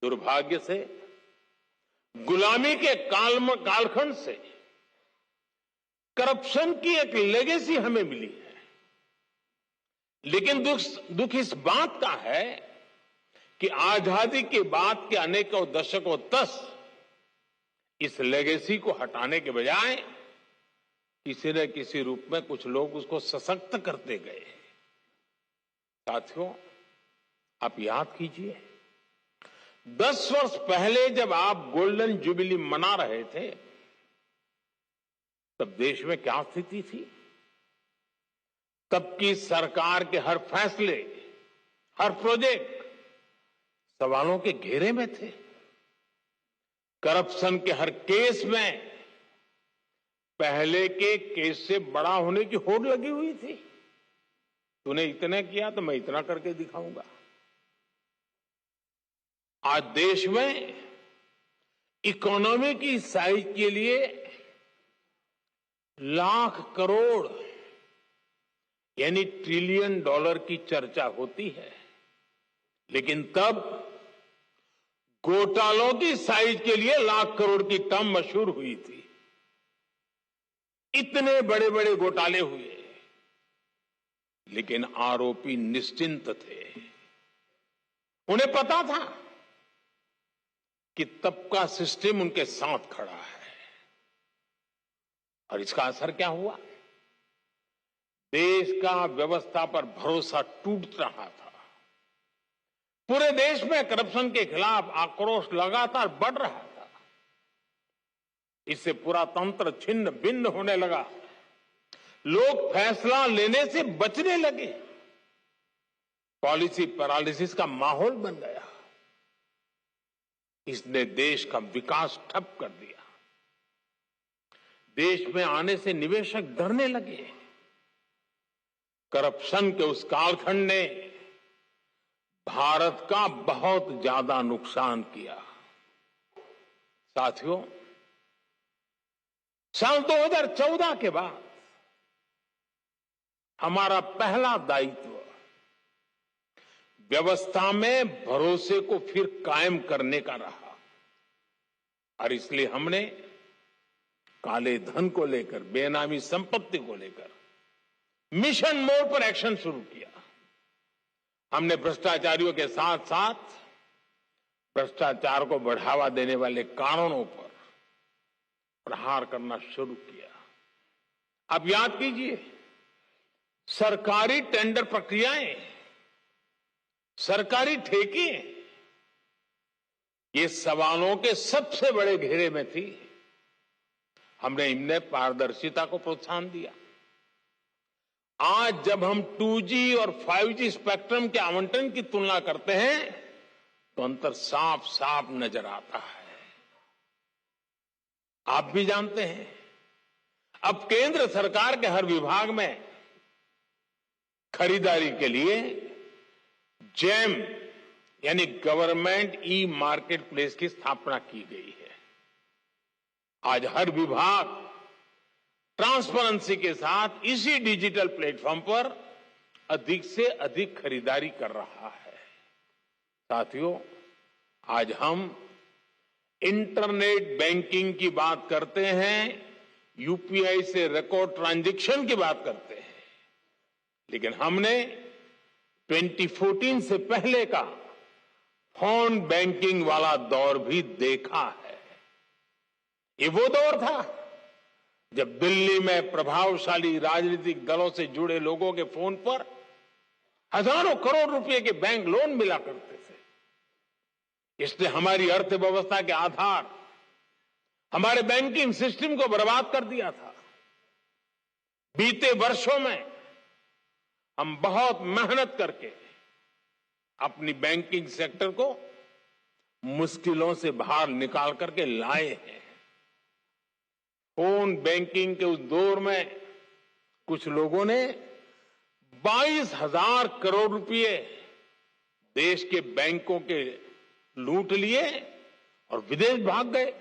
दुर्भाग्य से गुलामी के कालखंड से करप्शन की एक लेगेसी हमें मिली है। लेकिन दुख इस बात का है कि आजादी के बाद के अनेकों दशकों तक इस लेगेसी को हटाने के बजाय किसी न किसी रूप में कुछ लोग उसको सशक्त करते गए। साथियों, आप याद कीजिए, 10 वर्ष पहले जब आप गोल्डन जुबिली मना रहे थे तब देश में क्या स्थिति थी? तब की सरकार के हर फैसले, हर प्रोजेक्ट सवालों के घेरे में थे। करप्शन के हर केस में पहले के केस से बड़ा होने की होड़ लगी हुई थी। तूने इतना किया तो मैं इतना करके दिखाऊंगा। आज देश में इकोनॉमी की साइज के लिए लाख करोड़ यानी ट्रिलियन डॉलर की चर्चा होती है, लेकिन तब घोटालों की साइज के लिए लाख करोड़ की टर्म मशहूर हुई थी। इतने बड़े बड़े घोटाले हुए, लेकिन आरोपी निश्चिंत थे। उन्हें पता था कि तब का सिस्टम उनके साथ खड़ा है। और इसका असर क्या हुआ? देश का व्यवस्था पर भरोसा टूट रहा था। पूरे देश में करप्शन के खिलाफ आक्रोश लगातार बढ़ रहा था। इससे पूरा तंत्र छिन्न भिन्न होने लगा। लोग फैसला लेने से बचने लगे। पॉलिसी पैरालिसिस का माहौल बन गया। इसने देश का विकास ठप कर दिया। देश में आने से निवेशक डरने लगे। करप्शन के उस कालखंड ने भारत का बहुत ज्यादा नुकसान किया। साथियों, साल 2014 के बाद हमारा पहला दायित्व व्यवस्था में भरोसे को फिर कायम करने का रहा। और इसलिए हमने काले धन को लेकर, बेनामी संपत्ति को लेकर मिशन मोड पर एक्शन शुरू किया। हमने भ्रष्टाचारियों के साथ साथ भ्रष्टाचार को बढ़ावा देने वाले कारणों पर प्रहार करना शुरू किया। अब याद कीजिए, सरकारी टेंडर प्रक्रियाएं, सरकारी ठेके, ये सवालों के सबसे बड़े घेरे में थी। हमने इनमें पारदर्शिता को प्रोत्साहन दिया। आज जब हम 2G और 5G स्पेक्ट्रम के आवंटन की तुलना करते हैं तो अंतर साफ साफ नजर आता है। आप भी जानते हैं, अब केंद्र सरकार के हर विभाग में खरीदारी के लिए जेम यानी गवर्नमेंट ई मार्केट प्लेस की स्थापना की गई है। आज हर विभाग ट्रांसपेरेंसी के साथ इसी डिजिटल प्लेटफॉर्म पर अधिक से अधिक खरीदारी कर रहा है। साथियों, आज हम इंटरनेट बैंकिंग की बात करते हैं, यूपीआई से रिकॉर्ड ट्रांजैक्शन की बात करते हैं, लेकिन हमने 2014 से पहले का फोन बैंकिंग वाला दौर भी देखा है। ये वो दौर था जब दिल्ली में प्रभावशाली राजनीतिक दलों से जुड़े लोगों के फोन पर हजारों करोड़ रुपए के बैंक लोन मिला करते थे। इसने हमारी अर्थव्यवस्था के आधार, हमारे बैंकिंग सिस्टम को बर्बाद कर दिया था। बीते वर्षों में हम बहुत मेहनत करके अपनी बैंकिंग सेक्टर को मुश्किलों से बाहर निकाल करके लाए हैं। फोन बैंकिंग के उस दौर में कुछ लोगों ने 22,000 करोड़ रुपए देश के बैंकों के लूट लिए और विदेश भाग गए।